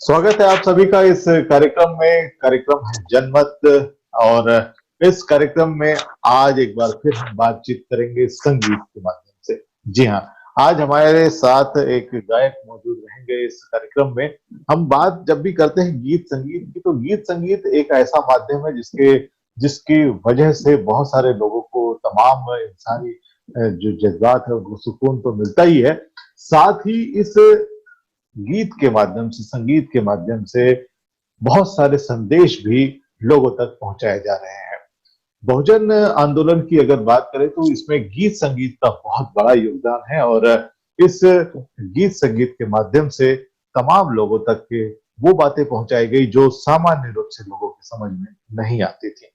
स्वागत है आप सभी का इस कार्यक्रम में। कार्यक्रम है जनमत और इस कार्यक्रम में आज एक बार फिर हम बातचीत करेंगे संगीत के माध्यम से। जी हाँ, आज हमारे साथ एक गायक मौजूद रहेंगे इस कार्यक्रम में। हम बात जब भी करते हैं गीत संगीत की, तो गीत संगीत एक ऐसा माध्यम है जिसकी वजह से बहुत सारे लोगों को तमाम इंसानी जो जज्बात है उनको सुकून तो मिलता ही है, साथ ही इस गीत के माध्यम से, संगीत के माध्यम से बहुत सारे संदेश भी लोगों तक पहुंचाए जा रहे हैं। बहुजन आंदोलन की अगर बात करें तो इसमें गीत संगीत का बहुत बड़ा योगदान है और इस गीत संगीत के माध्यम से तमाम लोगों तक के वो बातें पहुंचाई गई जो सामान्य रूप से लोगों की समझ में नहीं आती थी।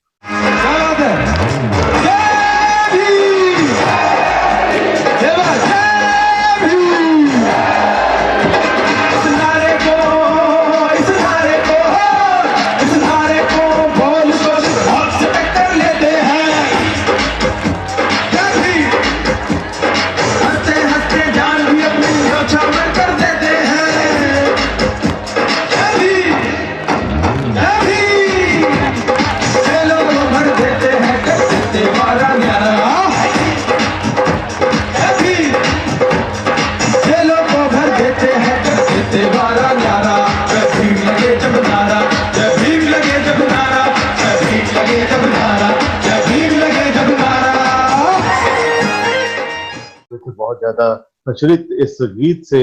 बहुत ज्यादा प्रचलित इस गीत से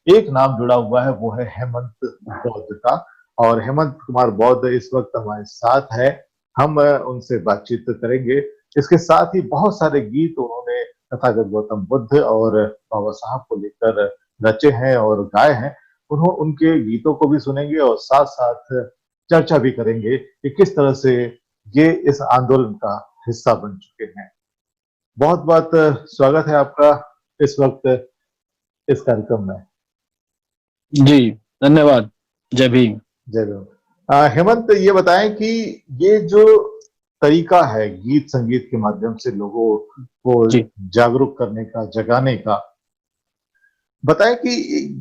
एक नाम जुड़ा हुआ है, वो है हेमंत बौद्ध का। और हेमंत कुमार बौद्ध इस वक्त हमारे साथ है, हम उनसे बातचीत करेंगे। इसके साथ ही बहुत सारे गीत उन्होंने तथागत गौतम बुद्ध और बाबा साहब को लेकर रचे हैं और गाए हैं। उनके गीतों को भी सुनेंगे और साथ साथ चर्चा भी करेंगे कि किस तरह से ये इस आंदोलन का हिस्सा बन चुके हैं। बहुत बहुत स्वागत है आपका इस वक्त इस कार्यक्रम में। जी धन्यवाद। जय भीम। जय भीम। हेमंत, ये बताएं कि ये जो तरीका है गीत संगीत के माध्यम से लोगों को जागरूक करने का, जगाने का, बताएं कि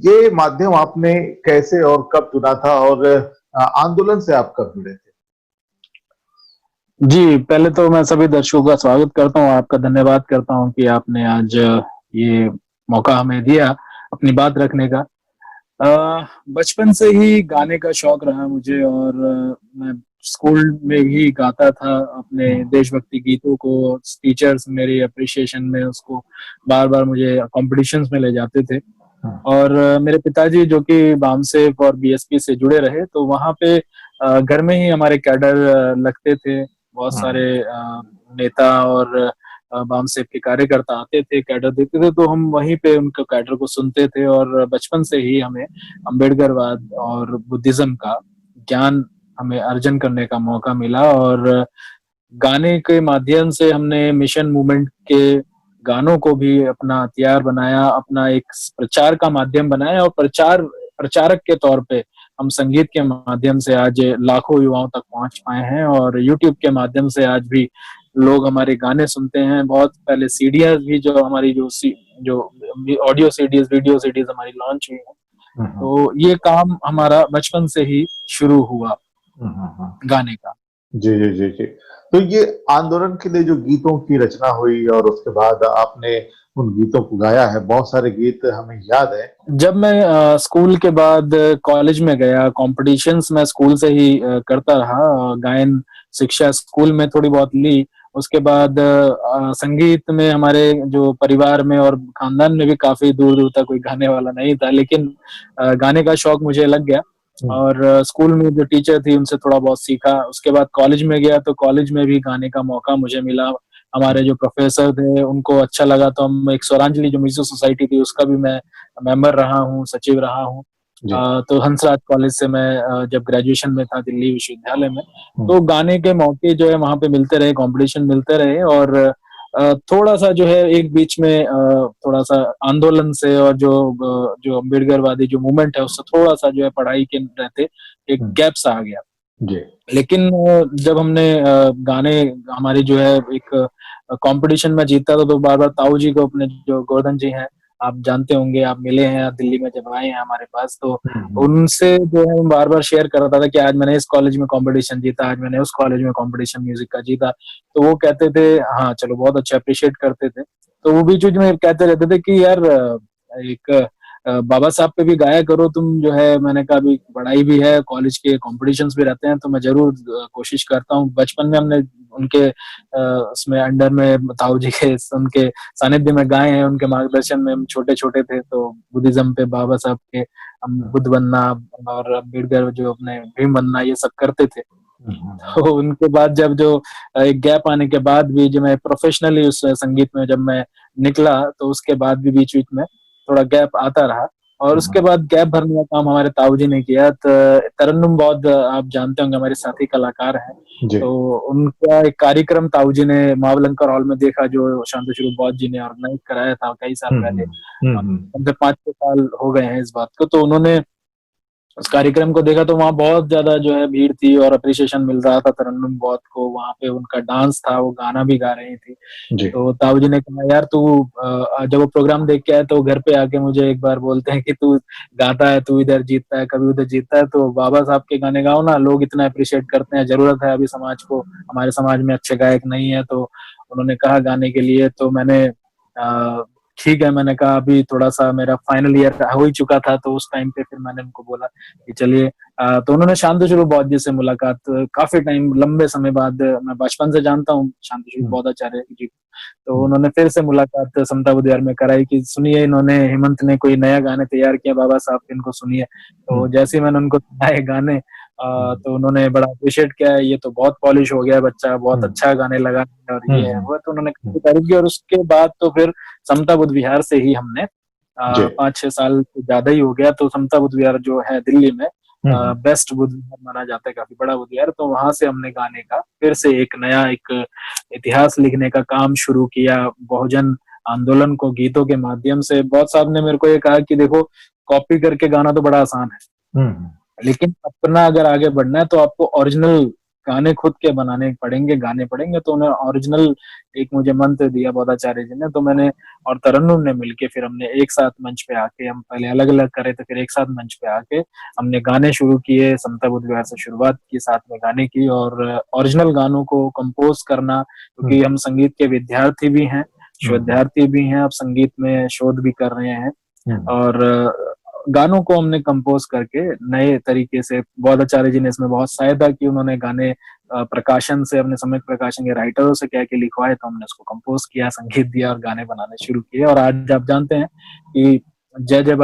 ये माध्यम आपने कैसे और कब चुना था और आंदोलन से आप कब जुड़े थे? जी, पहले तो मैं सभी दर्शकों का स्वागत करता हूँ, आपका धन्यवाद करता हूँ कि आपने आज ये मौका हमें दिया अपनी बात रखने का। बचपन से ही गाने का शौक रहा मुझे और मैं स्कूल में ही गाता था अपने देशभक्ति गीतों को। टीचर्स मेरी अप्रिशिएशन में उसको बार बार मुझे कॉम्पिटिशन्स में ले जाते थे। और मेरे पिताजी जो कि बामसेफ और बीएसपी से जुड़े रहे, तो वहां पे घर में ही हमारे कैडर लगते थे। बहुत सारे नेता और बामसेफ के कार्यकर्ता आते थे, कैडर देते थे, तो हम वहीं पे उनके कैडर को सुनते थे। और बचपन से ही हमें अम्बेडकरवाद और बुद्धिज्म का ज्ञान हमें अर्जन करने का मौका मिला। और गाने के माध्यम से हमने मिशन मूवमेंट के गानों को भी अपना हथियार बनाया, अपना एक प्रचार का माध्यम बनाया और प्रचारक के तौर पे हम संगीत के माध्यम से आज लाखों युवाओं तक पहुंच पाए हैं। और यूट्यूब के माध्यम से आज भी लोग हमारे गाने सुनते हैं। बहुत पहले सीडीज भी जो हमारी जो ऑडियो सीडीज, वीडियो सीडीज हमारी लॉन्च हुई है। तो ये काम हमारा बचपन से ही शुरू हुआ गाने का। जी जी जी जी। तो ये आंदोलन के लिए जो गीतों की रचना हुई और उसके बाद आपने उन गीतों को गाया है, बहुत सारे गीत हमें याद है। जब मैं स्कूल के बाद कॉलेज में गया, कॉम्पिटिशन्स मैं स्कूल से ही करता रहा। गायन शिक्षा स्कूल में थोड़ी बहुत ली। उसके बाद संगीत में हमारे जो परिवार में और खानदान में भी काफी दूर दूर तक कोई गाने वाला नहीं था, लेकिन गाने का शौक मुझे लग गया। और स्कूल में जो टीचर थी उनसे थोड़ा बहुत सीखा। उसके बाद कॉलेज में गया तो कॉलेज में भी गाने का मौका मुझे मिला। हमारे जो प्रोफेसर थे उनको अच्छा लगा, तो हम एक स्वरांजलि जो म्यूजिक सोसाइटी थी उसका भी मैं मेंबर रहा हूँ, सचिव रहा हूँ। तो हंसराज कॉलेज से मैं जब ग्रेजुएशन में था दिल्ली विश्वविद्यालय में, तो गाने के मौके जो है वहां पे मिलते रहे, कंपटीशन मिलते रहे। और थोड़ा सा जो है एक बीच में थोड़ा सा आंदोलन से और जो अम्बेडकरवादी जो मूवमेंट है उससे थोड़ा सा जो है पढ़ाई के रहते एक गैप सा आ गया। लेकिन जब हमने गाने हमारी जो है एक कंपटीशन में जीता था, तो बार बार ताऊ जी को, अपने जो गोवर्धन जी हैं आप जानते होंगे, आप मिले हैं दिल्ली में जब आए हैं हमारे पास, तो हम्म, उनसे जो है बार बार शेयर कर रहा था कि आज मैंने इस कॉलेज में कंपटीशन जीता, आज मैंने उस कॉलेज में कंपटीशन म्यूजिक का जीता। तो वो कहते थे हाँ चलो, बहुत अच्छा अप्रिशिएट करते थे। तो वो बीच बीच में कहते रहते थे कि यार एक बाबा साहब पे भी गाया करो तुम जो है। मैंने कहा अभी पढ़ाई भी है, कॉलेज के कॉम्पिटिशन्स भी रहते हैं, तो मैं जरूर कोशिश करता हूँ। बचपन में हमने उनके उसमें अंडर में ताऊ जी के उनके सानिध्य में गाए हैं, उनके मार्गदर्शन में हम छोटे छोटे थे। तो बुद्धिज्म पे बाबा साहब के हम बुद्ध बनना और अम्बेडकर जो अपने भीम बनना ये सब करते थे। हम्म, तो उनके बाद जब जो एक गैप आने के बाद भी जो मैं प्रोफेशनली उस संगीत में जब मैं निकला, तो उसके बाद भी बीच बीच में थोड़ा गैप आता रहा। और उसके हम्म, बाद गैप भरने का काम हमारे ताऊ जी ने किया। तो तरन्नुम बौद्ध आप जानते होंगे, हमारे साथी कलाकार हैं। जी। तो उनका एक कार्यक्रम ताऊ जी ने महाबलंकर हॉल में देखा, जो शांति स्वरूप बौद्ध जी ने ऑर्गेनाइज कराया था कई साल हम्म, पहले। हम्म, कम से 5-6 साल हो गए हैं इस बात को। तो उन्होंने उस कार्यक्रम को देखा, तो वहाँ बहुत ज्यादा जो है भीड़ थी और अप्रिसिएशन मिल रहा था तरन्नुम बौद्ध को। वहाँ पे उनका डांस था, वो गाना भी गा रही थी। जी। तो ताऊ जी ने कहा यार तू जब वो प्रोग्राम देख के आए तो घर पे आके मुझे एक बार बोलते हैं कि तू गाता है, तू इधर जीतता है, कभी उधर जीतता है, तो बाबा साहब के गाने गाओ ना, लोग इतना अप्रिशिएट करते हैं, जरूरत है अभी समाज को, हमारे समाज में अच्छे गायक नहीं है। तो उन्होंने कहा गाने के लिए। तो मैंने ठीक है, मैंने कहा अभी थोड़ा सा मेरा फाइनल ईयर हो ही चुका था, तो उस टाइम पे फिर मैंने उनको बोला कि चलिए। तो उन्होंने शांति स्वरूप बौद्ध जी से मुलाकात काफी टाइम लंबे समय बाद, मैं बचपन से जानता हूँ शांति स्वरूप हम्म, बौद्धाचार्य जी। तो उन्होंने फिर से मुलाकात समता बुद्ध विहार में कराई कि सुनिए, इन्होंने हेमंत ने कोई नया गाने तैयार किया बाबा साहब के, इनको सुनिए। तो हम्म, जैसे ही मैंने उनको सुनाए गाने, हम्म, तो उन्होंने बड़ा अप्रिशिएट किया, ये तो बहुत पॉलिश हो गया है बच्चा, बहुत हम्म, अच्छा गाने लगा है, और ये है हम्म, वो है। तो उन्होंने काफी तारीफ की। और उसके बाद तो फिर समता बुद्ध विहार से ही हमने जी। 5-6 साल से ज्यादा ही हो गया। तो समता बुद्ध विहार जो है दिल्ली में हम्म, बेस्ट बुद्ध विहार माना जाता है, काफी बड़ा बुद्ध विहार। तो वहां से हमने गाने का फिर से एक नया एक इतिहास लिखने का काम शुरू किया। बहुजन आंदोलन को गीतों के माध्यम से, बहुत साहब ने मेरे को ये कहा कि देखो, कॉपी करके गाना तो बड़ा आसान है, हम्म, लेकिन अपना अगर आगे बढ़ना है तो आपको ओरिजिनल गाने खुद के बनाने पड़ेंगे, गाने पड़ेंगे। तो उन्हें ओरिजिनल एक मुझे मंत्र दिया बौद्धाचार्य जी ने। तो मैंने और तरन्नुम ने मिलके फिर हमने एक साथ मंच पे आके, हम पहले अलग अलग करे थे, फिर एक साथ मंच पे आके हमने गाने शुरू किए। समता बुद्ध विहार से शुरुआत की, साथ में गाने की, और ओरिजिनल गानों को कंपोज करना, क्योंकि हम्म, हम संगीत के विद्यार्थी भी हैं, हम्म, शोधार्थी भी हैं, अब संगीत में शोध भी कर रहे हैं। हम्म, और गानों को हमने कंपोज करके नए तरीके से, बौद्धाचार्य जी ने इसमें बहुत सहायता की। उन्होंने गाने प्रकाशन से, अपने समय प्रकाशन के राइटरों से कह के लिखवाए, तो हमने उसको कंपोज किया, संगीत दिया और गाने बनाने शुरू किए। और आज आप जानते हैं कि जय जय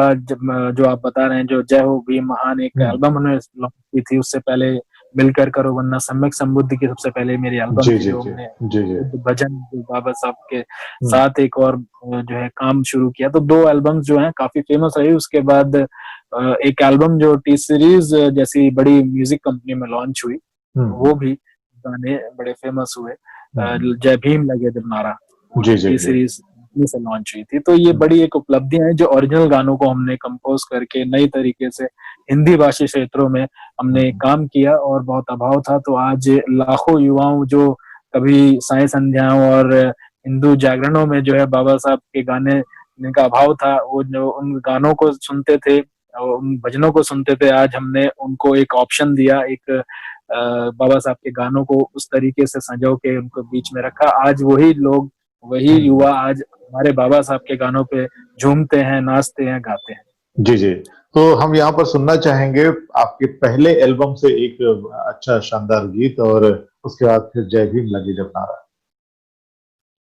जो आप बता रहे हैं, जो जय हो भीम महान एक हम्म, एल्बम उन्होंने लॉन्च की थी, उससे पहले मिलकर करो वरना सम्यक संबुद्ध की सबसे पहले मेरी एल्बम जी, थी, जी, जो जी, हमने जी, जी। बुद्ध भजन जो बाबा साहब के हम्म, साथ एक और जो है काम शुरू किया। तो 2 एल्बम्स जो हैं काफी फेमस रही। उसके बाद एक एल्बम जो टी सीरीज जैसी बड़ी म्यूजिक कंपनी में लॉन्च हुई, हम्म, वो भी गाने बड़े फेमस हुए। हम्म, जय भीम लगे जब नारा, वो जी, जी, टी जी। सीरीज से लॉन्च हुई थी। तो ये हम्म, बड़ी एक उपलब्धि है, जो ओरिजिनल गानों को हमने कंपोज करके नई तरीके से हिंदी भाषी क्षेत्रों में हमने हम्म, काम किया, और बहुत अभाव था। तो आज लाखों युवाओं जो कभी साय संध्याओं और हिंदू जागरणों में जो है बाबा साहब के गाने जिनका अभाव था, वो जो उन गानों को सुनते थे और उन भजनों को सुनते थे, आज हमने उनको एक ऑप्शन दिया, एक बाबा साहब के गानों को उस तरीके से संजो के उनको बीच में रखा। आज वही लोग, वही हम्म, युवा आज हमारे बाबा साहब के गानों पे झूमते हैं, नाचते हैं, गाते हैं। जी, जी। तो हम यहाँ पर सुनना चाहेंगे आपके पहले एल्बम से एक अच्छा शानदार गीत, और उसके बाद फिर जय भीम लगे जब नारा।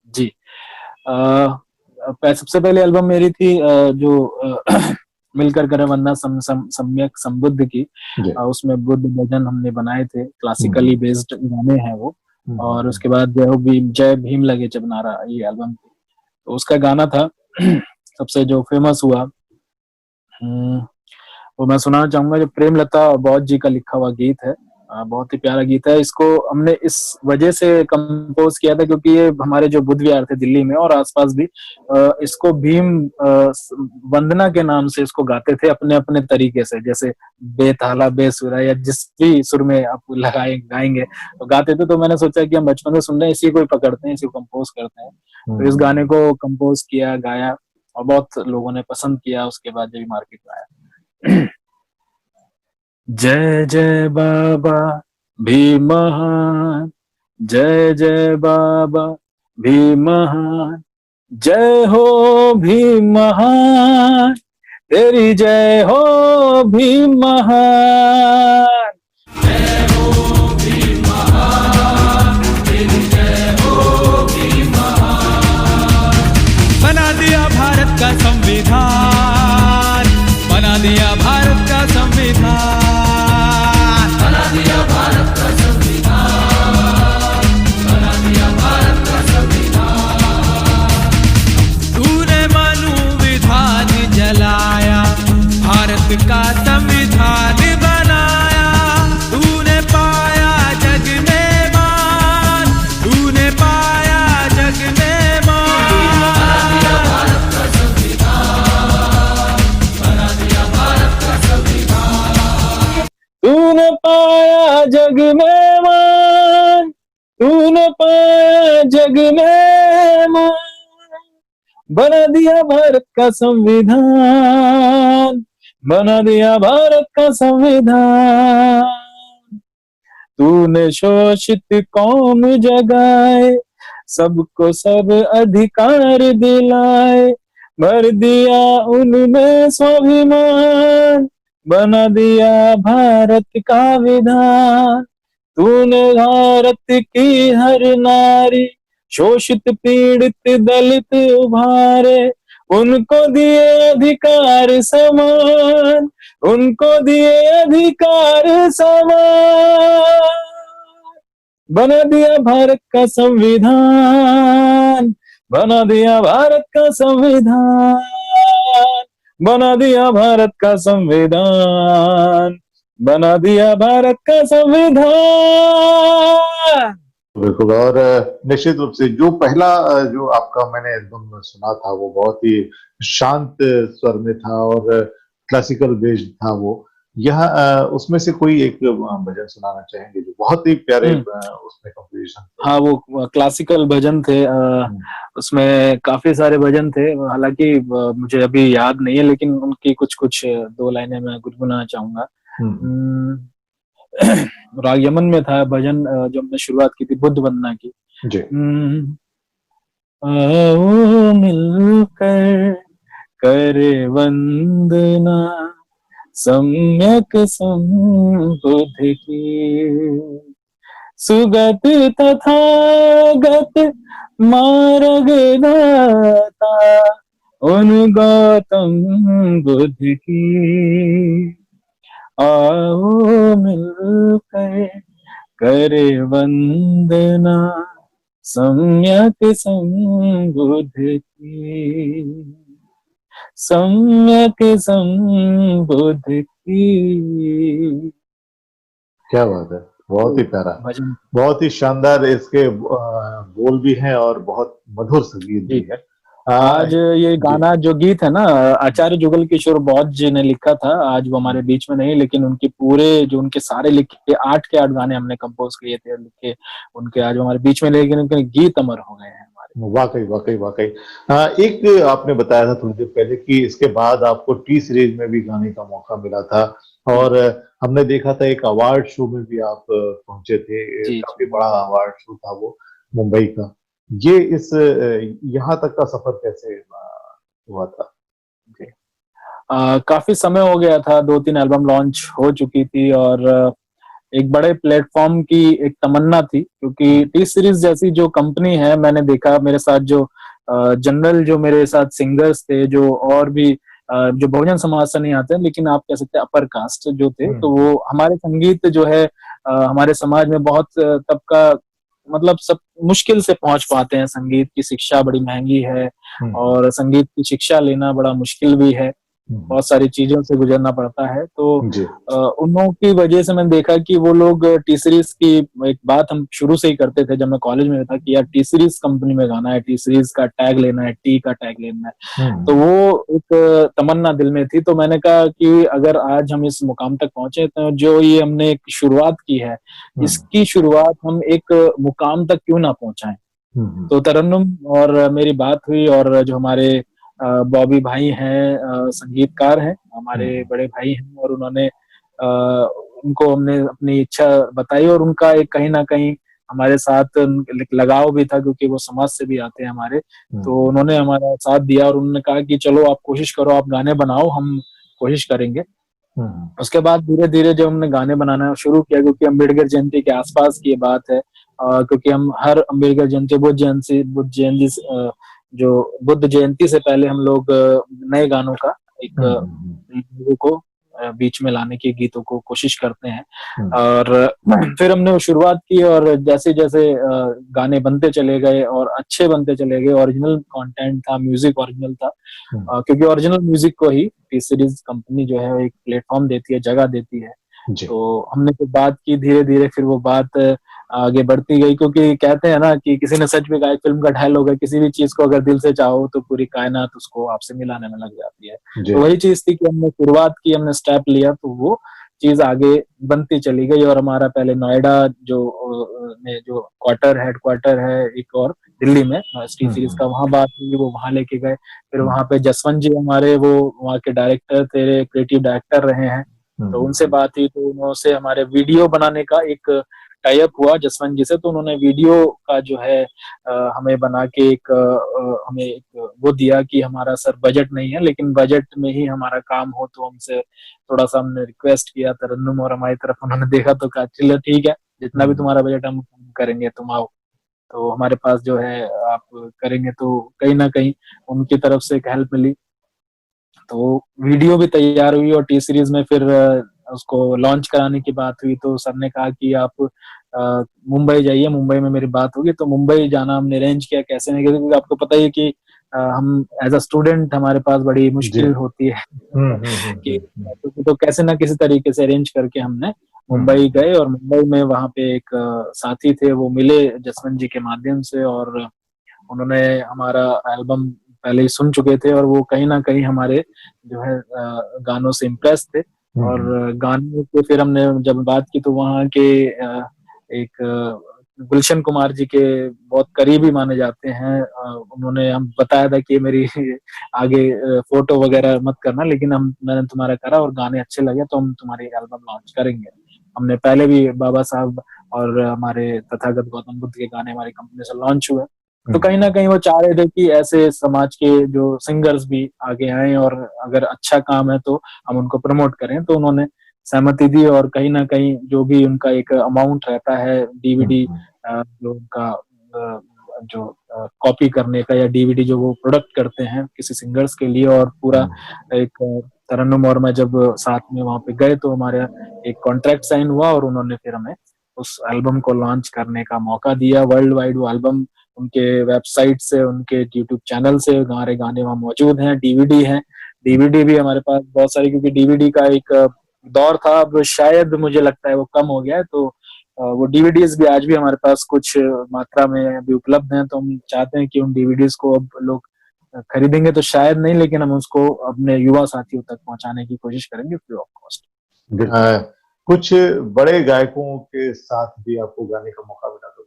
जी। सबसे पहले एल्बम मेरी थी जो मिलकर करे वंदना सम्यक संबुद्ध की। जी। उसमें बुद्ध भजन हमने बनाए थे, हम्म, क्लासिकली बेस्ड गाने हैं वो। और हम्म, उसके बाद जय भीम लगे जब नारा, ये एल्बम थी। तो उसका गाना था सबसे जो फेमस हुआ, हम्म, वो मैं सुनाना चाहूंगा, जो प्रेमलता बौद्ध जी का लिखा हुआ गीत है। बहुत ही प्यारा गीत है। इसको हमने इस वजह से कंपोज किया था क्योंकि ये हमारे जो बुद्ध विहार थे दिल्ली में और आसपास भी, इसको भीम वंदना के नाम से इसको गाते थे, अपने अपने तरीके से, जैसे बेताला बेसुरा या जिस भी सुर में आप लगाए गाएंगे तो गाते थे। तो मैंने सोचा कि हम बचपन से सुन रहे हैं, इसी को ही पकड़ते हैं, इसी को कंपोज करते हैं। तो इस गाने हम्म, को कंपोज किया, गाया। और बहुत लोगों ने पसंद किया उसके बाद जब मार्केट में आया। जय जय बाबा भीम महान, जय जय बाबा भीम महान, जय हो भीम महान, तेरी जय हो भीम महान। जय हो भीम महान, तेरी जय हो भीम महान। बना दिया भारत का संविधान, बना दिया भारत का संविधान, बना दिया भारत का संविधान, बना दिया भारत का संविधान। तूने मनु विधान जलाया, भारत का संविधान बनाया, तूने पाया जग में मान, तूने पाया जग में मान। बना दिया भारत का संविधान, बना दिया भारत का संविधान। तूने पाया जग में मान, तूने पाया जग में मान, बना दिया भारत का संविधान, बना दिया भारत का संविधान। तूने शोषित कौम जगाए, सबको सब अधिकार दिलाए, भर दिया उनमें स्वाभिमान, बना दिया भारत का विधान। तूने भारत की हर नारी, शोषित पीड़ित दलित उभारे, उनको दिए अधिकार समान, उनको दिए अधिकार समान, बना दिया भारत का संविधान, बना दिया भारत का संविधान, बना दिया भारत का संविधान, बना दिया भारत का संविधान। बिल्कुल। और निश्चित रूप से जो पहला जो आपका मैंने एल्बम सुना था वो बहुत ही शांत स्वर में था और क्लासिकल बेस्ड था वो। यह उसमें से कोई एक भजन सुनाना चाहेंगे जो बहुत ही प्यारे उसमें कंपोजिशन थे? हाँ, वो क्लासिकल भजन थे, उसमें काफी सारे भजन थे, हालांकि मुझे अभी याद नहीं है, लेकिन उनकी कुछ कुछ 2 लाइनें मैं गुनगुनाना चाहूंगा। राग यमन में था भजन जो हमने शुरुआत की थी बुद्ध वंदना की। जी। आओ मिलकर करे वंदना सम्यक संबुद्ध की, सुगत तथागत मार्ग दाता उन गौतम बुद्ध की। आओ मिलकर करे वंदना सम्यक संबुद्ध की, सम्यक संबुद्ध की। क्या बात है, बहुत ही प्यारा, भजन बहुत ही शानदार इसके बोल भी हैं और बहुत मधुर संगीत भी है। आज ये गाना जो गीत है ना, आचार्य जुगल किशोर बौद्ध जी ने लिखा था, आज वो हमारे बीच में नहीं, लेकिन उनके पूरे जो उनके सारे लिखे 8 के 8 गाने हमने कंपोज किए थे, लिखे उनके, आज हमारे बीच में, लेकिन उनके गीत अमर हो गए हैं हमारे। वाकई वाकई वाकई। एक आपने बताया था थोड़ी देर पहले कि इसके बाद आपको टी सीरीज में भी गाने का मौका मिला था और हमने देखा था एक अवार्ड शो में भी आप पहुंचे थे, काफी बड़ा अवार्ड शो था वो मुंबई का। ये इस यहाँ तक का सफर कैसे हुआ था? काफी समय हो गया था, 2-3 एल्बम लॉन्च हो चुकी थी और एक बड़े प्लेटफॉर्म की एक तमन्ना थी, क्योंकि टी सीरीज जैसी जो कंपनी है, मैंने देखा मेरे साथ जो जनरल जो मेरे साथ सिंगर्स थे, जो और भी जो बहुजन समाज से नहीं आते, लेकिन आप कह सकते हैं अपर कास्ट जो थे, तो वो हमारे संगीत जो है हमारे समाज में बहुत तबका मतलब सब मुश्किल से पहुंच पाते हैं। संगीत की शिक्षा बड़ी महंगी है और संगीत की शिक्षा लेना बड़ा मुश्किल भी है, बहुत सारी चीजों से गुजरना पड़ता है। तो उन लोगों की वजह से मैंने देखा कि वो लोग टी सीरीज की एक बात हम शुरू से ही करते थे जब मैं कॉलेज में था कि यार टी सीरीज कंपनी में गाना है, टी सीरीज का टैग लेना है, टी का टैग लेना है। तो वो एक तमन्ना दिल में थी। तो मैंने कहा कि अगर आज हम इस मुकाम तक पहुंचे तो जो ये हमने एक शुरुआत की है, इसकी शुरुआत हम एक मुकाम तक क्यों ना पहुंचाएं। तो तरन्नुम और मेरी बात हुई और जो हमारे बॉबी भाई हैं, संगीतकार हैं, हमारे बड़े भाई हैं, और उन्होंने उनको हमने अपनी इच्छा बताई, और उनका एक कहीं ना कहीं हमारे साथ लगाव भी था, क्योंकि वो समाज से भी आते हैं हमारे। तो उन्होंने हमारा साथ दिया और उन्होंने कहा कि चलो आप कोशिश करो, आप गाने बनाओ, हम कोशिश करेंगे। उसके बाद धीरे धीरे जब हमने गाने बनाना शुरू किया, क्योंकि अम्बेडकर जयंती के आसपास की ये बात है, क्योंकि हम हर अम्बेडकर जयंती, बुद्ध जयंती से पहले हम लोग नए गानों का एक लोगों को बीच में लाने की, गीतों को कोशिश करते हैं। और फिर हमने वो शुरुआत की, और जैसे जैसे गाने बनते चले गए और अच्छे बनते चले गए, ओरिजिनल कंटेंट था, म्यूजिक ओरिजिनल था, क्योंकि ओरिजिनल म्यूजिक को ही टी सीरीज कंपनी जो है एक प्लेटफॉर्म देती है, जगह देती है। तो हमने फिर बात की, धीरे धीरे फिर वो बात आगे बढ़ती गई, क्योंकि कहते हैं ना कि किसी ने सच में कहा, एक फिल्म का डायलॉग है, किसी भी चीज को अगर दिल से चाहो तो पूरी कायनात उसको आपसे मिलाने में लग जाती है। तो वही चीज थी कि हमने शुरुआत की, हमने स्टेप लिया, तो वो चीज आगे बनती चली गई। और हमारा पहले नोएडा में जो हेडक्वार्टर है एक, और दिल्ली में टी सीरीज का, वहां बात हुई, वो वहां लेके गए। फिर वहां पे जसवंत जी हमारे, वो वहाँ के डायरेक्टर थे, क्रिएटिव डायरेक्टर रहे हैं, तो उनसे बात हुई, तो उनसे हमारे वीडियो बनाने का एक टाई अप हुआ जसवंत जी से। तो उन्होंने वीडियो का जो है हमें बना के हमें एक वो दिया कि हमारा सर बजट नहीं है, लेकिन बजट में ही हमारा काम हो। तो हमसे थोड़ा सा हमने रिक्वेस्ट किया तरन्नुम, और हमारी तरफ उन्होंने देखा तो कहा चलो ठीक है, जितना भी तुम्हारा बजट हम करेंगे, तुम आओ, तो हमारे पास जो है आप करेंगे। तो कहीं ना कहीं उनकी तरफ से एक हेल्प मिली, तो वीडियो भी तैयार हुई, और टी सीरीज में फिर उसको लॉन्च कराने की बात हुई। तो सर ने कहा कि आप मुंबई जाइए, मुंबई में मेरी बात होगी। तो मुंबई जाना हमने अरेंज किया, कैसे नहीं किया, क्योंकि आपको पता ही है कि हम एज अ स्टूडेंट हमारे पास बड़ी मुश्किल होती है कि तो कैसे ना किसी तरीके से अरेंज करके हमने मुंबई गए। और मुंबई में वहां पे एक साथी थे, वो मिले जसवंत जी के माध्यम से, और उन्होंने हमारा एल्बम पहले ही सुन चुके थे, और वो कहीं ना कहीं हमारे जो है गानों से इम्प्रेस थे। और गानों के फिर हमने जब बात की, तो वहाँ के एक गुलशन कुमार जी के बहुत करीबी माने जाते हैं, उन्होंने हम बताया था कि मेरी आगे फोटो वगैरह मत करना, लेकिन मैंने तुम्हारा करा और गाने अच्छे लगे तो हम तुम्हारी एल्बम लॉन्च करेंगे। हमने पहले भी बाबा साहब और हमारे तथागत गौतम बुद्ध के गाने हमारी कंपनी से लॉन्च हुए। तो कहीं ना कहीं वो चाह रहे थे कि ऐसे समाज के जो सिंगर्स भी आगे आए, और अगर अच्छा काम है तो हम उनको प्रमोट करें। तो उन्होंने सहमति दी, और कहीं ना कहीं जो भी उनका एक अमाउंट रहता है डीवीडी जो उनका जो कॉपी करने का, या डीवीडी जो वो प्रोडक्ट करते हैं किसी सिंगर्स के लिए, और पूरा एक तरन्नुम और मैं जब साथ में वहां पे गए, तो हमारा एक कॉन्ट्रैक्ट साइन हुआ, और उन्होंने फिर हमें उस एल्बम को लॉन्च करने का मौका दिया वर्ल्ड वाइड। वो एल्बम उनके वेबसाइट से, उनके यूट्यूब चैनल से हमारे गाने वहाँ मौजूद हैं, डीवीडी है, डीवीडी भी हमारे पास बहुत सारी, क्योंकि डीवीडी का एक दौर था, अब शायद मुझे लगता है वो कम हो गया है। तो वो डीवीडीज भी आज भी हमारे पास कुछ मात्रा में अभी उपलब्ध हैं। तो हम चाहते हैं कि उन डीवीडीज को अब लोग खरीदेंगे तो शायद नहीं, लेकिन हम उसको अपने युवा साथियों तक पहुंचाने की कोशिश करेंगे फ्री ऑफ कॉस्ट। कुछ बड़े गायकों के साथ भी आपको गाने का मौका मिला था?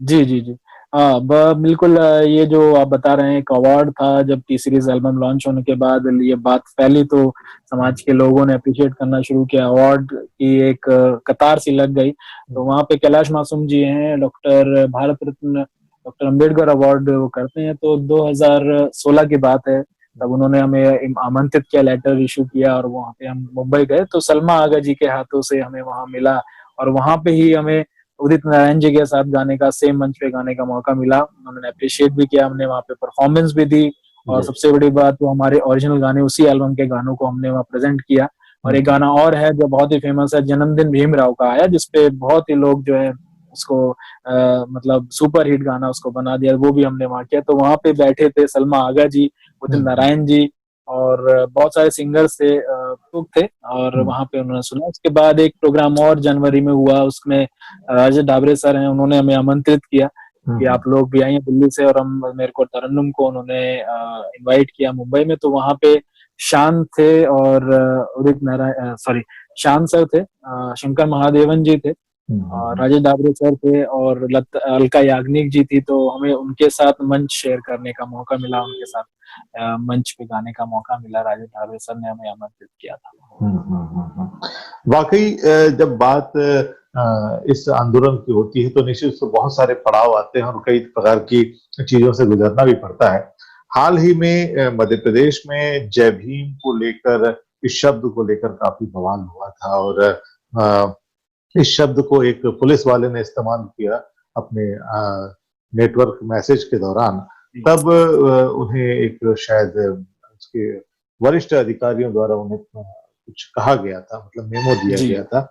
जी जी जी, हाँ बिल्कुल। ये जो आप बता रहे हैं, एक अवार्ड था जब टी सीरीज एल्बम लॉन्च होने के बाद ये बात फैली, तो समाज के लोगों ने अप्रिशिएट करना शुरू किया, अवार्ड की एक कतार सी लग गई। तो वहाँ पे कैलाश मासूम जी हैं, doctor Bharat Ratna doctor Ambedkar award वो करते हैं। तो 2016 की बात है, तब उन्होंने हमें आमंत्रित किया, लेटर इशू किया, और वहाँ पे हम मुंबई गए। तो सलमा आगा जी के हाथों से हमें वहाँ मिला, और वहाँ पे ही हमें उदित नारायण जी के साथ गाने का, सेम मंच पे गाने का मौका मिला। उन्होंने अप्रिशिएट भी किया, हमने वहाँ पे परफॉर्मेंस भी दी, और सबसे बड़ी बात वो हमारे ओरिजिनल गाने, उसी एल्बम के गानों को हमने वहाँ प्रेजेंट किया। और एक गाना और है जो बहुत ही फेमस है, जन्मदिन भीमराव का आया, जिसपे बहुत ही लोग जो है उसको मतलब सुपर हिट गाना उसको बना दिया, वो भी हमने वहाँ किया। तो वहाँ पे बैठे थे सलमा आगा जी, उदित नारायण जी, और बहुत सारे सिंगर्स थे, लोग थे, और वहां पे उन्होंने सुना। उसके बाद एक प्रोग्राम और जनवरी में हुआ, उसमें राजेश डाबरे सर हैं, उन्होंने हमें आमंत्रित किया कि आप लोग भी आइए दिल्ली से, और हम मेरे को तरन्नुम को उन्होंने इनवाइट किया मुंबई में। तो वहां पे शान थे, और उदित नारायण शान सर थे, शंकर महादेवन जी थे, राजेश डाबरे सर थे और अलका याग्निक जी थी, तो हमें उनके साथ मंच शेयर करने का मौका मिला, उनके साथ मंच पे गाने का मौका मिला। राजेश डाबरे सर ने हमें आमंत्रित किया था। वाकई जब बात इस आंदोलन की होती है तो निश्चित रूप से बहुत सारे पड़ाव आते हैं और कई प्रकार की चीजों से गुजरना भी पड़ता है। हाल ही में मध्य प्रदेश में जय भीम को लेकर, इस शब्द को लेकर काफी बवाल हुआ था और इस शब्द को एक पुलिस वाले ने इस्तेमाल किया अपने नेटवर्क मैसेज के दौरान। तब उन्हें एक शायद उसके वरिष्ठ अधिकारियों द्वारा उन्हें कुछ कहा गया था, मतलब मेमो दिया गया था,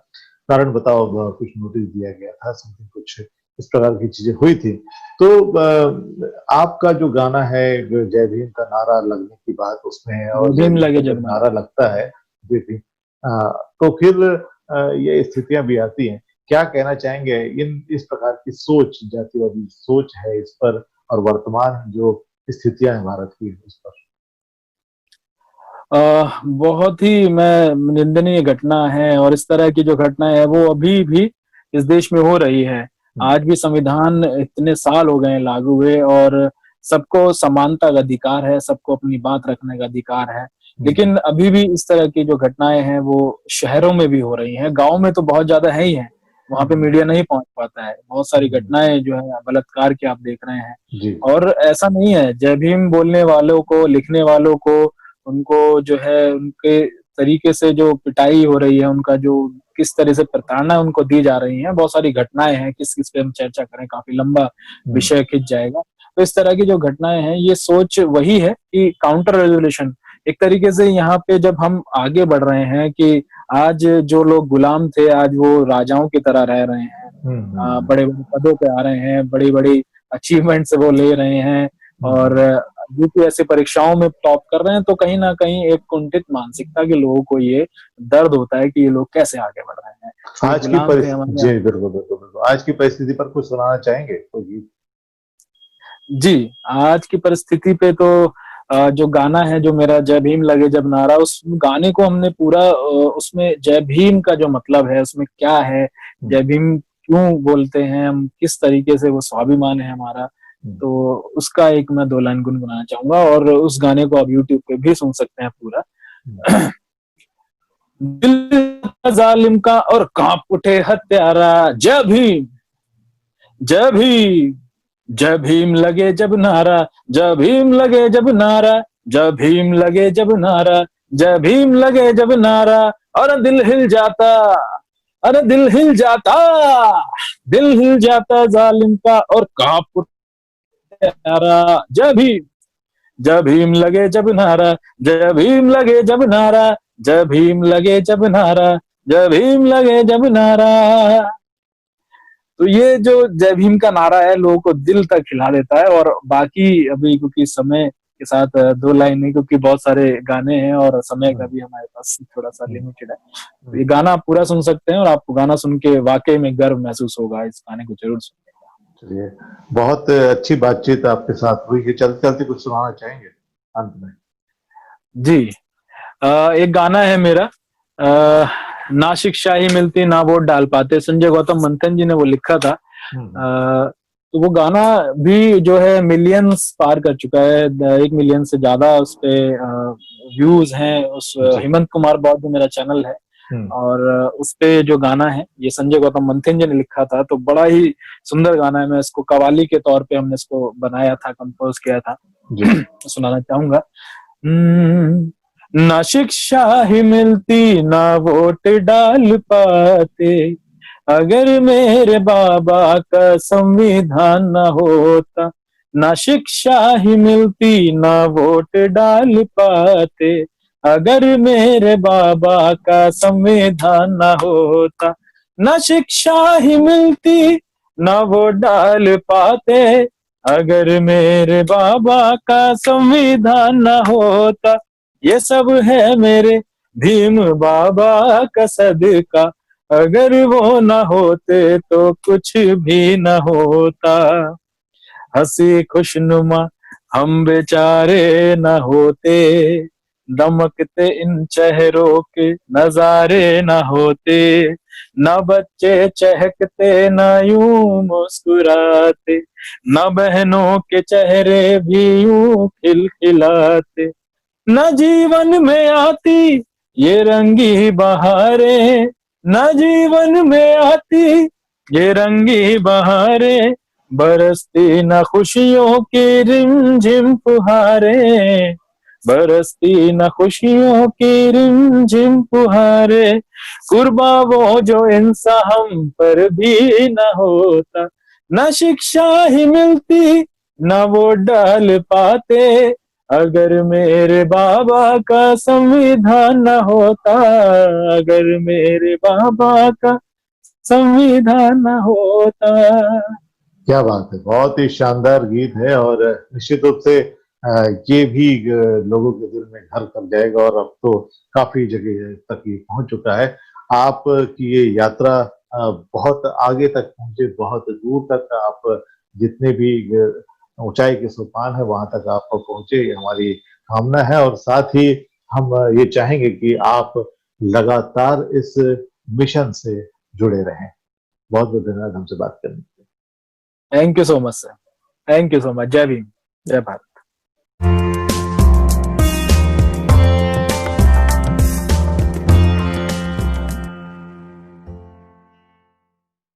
कारण बताओ कुछ नोटिस दिया गया था, समथिंग कुछ इस प्रकार की चीजें हुई थी। तो आपका जो गाना है जय भीम का नारा लगने की बात उसमें है, और भीम लगे जब नारा लगता है जय भीम, तो फिर ये स्थितियां भी आती हैं। क्या कहना चाहेंगे इस प्रकार की सोच, जातिवादी सोच है इस पर, और वर्तमान जो स्थितियां हैं भारत की उस पर? बहुत ही निंदनीय घटना है, और इस तरह की जो घटना है वो अभी भी इस देश में हो रही है। आज भी संविधान इतने साल हो गए लागू हुए और सबको समानता का अधिकार है, सबको अपनी बात रखने का अधिकार है, लेकिन अभी भी इस तरह की जो घटनाएं हैं वो शहरों में भी हो रही हैं। गांव में तो बहुत ज्यादा है ही है, वहां पे मीडिया नहीं पहुंच पाता है। बहुत सारी घटनाएं जो है बलात्कार की आप देख रहे हैं, और ऐसा नहीं है, जय भीम बोलने वालों को, लिखने वालों को, उनको जो है उनके तरीके से जो पिटाई हो रही है, उनका जो किस तरह से प्रताड़ना उनको दी जा रही है, बहुत सारी घटनाएं हैं। किस किस पे हम चर्चा करें, काफी लंबा विषय खिंच जाएगा। तो इस तरह की जो घटनाएं हैं, ये सोच वही है कि काउंटर रेवोल्यूशन एक तरीके से यहाँ पे जब हम आगे बढ़ रहे हैं कि आज जो लोग गुलाम थे आज वो राजाओं की तरह रह रहे हैं, बड़े बड़े पदों पे आ रहे हैं, बड़ी बड़ी अचीवमेंट्स वो ले रहे हैं, और यूपीएससी परीक्षाओं में टॉप कर रहे हैं। तो कहीं ना कहीं एक कुंठित मानसिकता के लोगों को ये दर्द होता है कि ये लोग कैसे आगे बढ़ रहे हैं। आज की परिस्थिति, बिल्कुल आज की परिस्थिति पर कुछ सुनाना चाहेंगे तो जी, आज की परिस्थिति पे तो जो गाना है जो मेरा जय भीम लगे जब नारा, उस गाने को हमने पूरा उसमें जय भीम का जो मतलब है, उसमें क्या है, जय भीम क्यों बोलते हैं हम, किस तरीके से वो स्वाभिमान है हमारा, तो उसका एक मैं 2 लाइन गुनगुनाना चाहूंगा, और उस गाने को आप यूट्यूब पे भी सुन सकते हैं पूरा। दिल जालिम का और कांप उठे हत्यारा, जय भीम जय भीम, जय भीम लगे जब नारा, जय भीम लगे जब नारा, जय भीम लगे जब नारा, जय भीम लगे जब नारा, और दिल हिल जाता, अरे दिल हिल जाता, दिल हिल जाता जालिम का और कांप उठे हत्यारा, जय भीम, जय भीम लगे जब नारा, जय भीम लगे जब नारा, जय भीम लगे जब नारा, जय भीम लगे जब नारा। तो ये जो जय भीम का नारा है लोगों को दिल तक हिला देता है। और बाकी अभी क्योंकि समय के साथ 2 लाइन नहीं, क्योंकि बहुत सारे गाने हैं और समय का भी हमारे पास थोड़ा सा लिमिटेड है, तो ये गाना आप पूरा सुन सकते हैं और आपको गाना सुन के वाकई में गर्व महसूस होगा। इस गाने को जरूर सुनिएगा। चलिए, बहुत अच्छी बातचीत आपके साथ हुई है। चलते चलते कुछ सुनाना चाहेंगे अंत में? जी, एक गाना है मेरा, ना शिक्षा ही मिलती ना वोट डाल पाते, संजय गौतम मंथन जी ने वो लिखा था। तो वो गाना भी जो है मिलियंस पार कर चुका है, 1 मिलियन से ज्यादा उस पे व्यूज हैं। उस हेमंत कुमार बौद्ध मेरा चैनल है, और उस पे जो गाना है ये संजय गौतम मंथन जी ने लिखा था। तो बड़ा ही सुंदर गाना है, मैं इसको कवाली के तौर पे हमने इसको बनाया था, कंपोज किया था, सुनाना चाहूंगा। ना शिक्षा ही मिलती ना वोट डाल पाते, अगर मेरे बाबा का संविधान न होता। ना शिक्षा ही मिलती ना वोट डाल पाते, अगर मेरे बाबा का संविधान न होता। ना शिक्षा ही मिलती ना वोट डाल पाते, अगर मेरे बाबा का संविधान न होता। ये सब है मेरे भीम बाबा का सदका, अगर वो न होते तो कुछ भी न होता। हंसी खुशनुमा हम बेचारे न होते, दमकते इन चेहरों के नजारे न होते, न बच्चे चहकते न यूं मुस्कुराते, न बहनों के चेहरे भी यूं खिलखिलाते, न जीवन में आती ये रंगी बहारें, न जीवन में आती ये रंगी बहारें, बरसती न खुशियों की रिमझिम फुहारें, बरसती न खुशियों की रिमझिम फुहारें, कुर्बा वो जो इंसान हम पर भी न होता, न शिक्षा ही मिलती न वो डाल पाते, अगर मेरे बाबा का संविधान न होता, अगर मेरे बाबा का संविधान न होता। क्या बात है, बहुत ही शानदार गीत है और निश्चित रूप से ये भी लोगों के दिल में घर कर जाएगा और अब तो काफी जगह तक ये पहुंच चुका है। आपकी ये यात्रा बहुत आगे तक पहुंचे, बहुत दूर तक आप जितने भी ऊंचाई के सोपान है वहां तक आप पहुंचे, ये हमारी कामना है। और साथ ही हम ये चाहेंगे कि आप लगातार इस मिशन से जुड़े रहें। बहुत बहुत धन्यवाद हमसे बात करने के लिए। Thank you so much sir, thank you so much. जय भीम, जय भारत।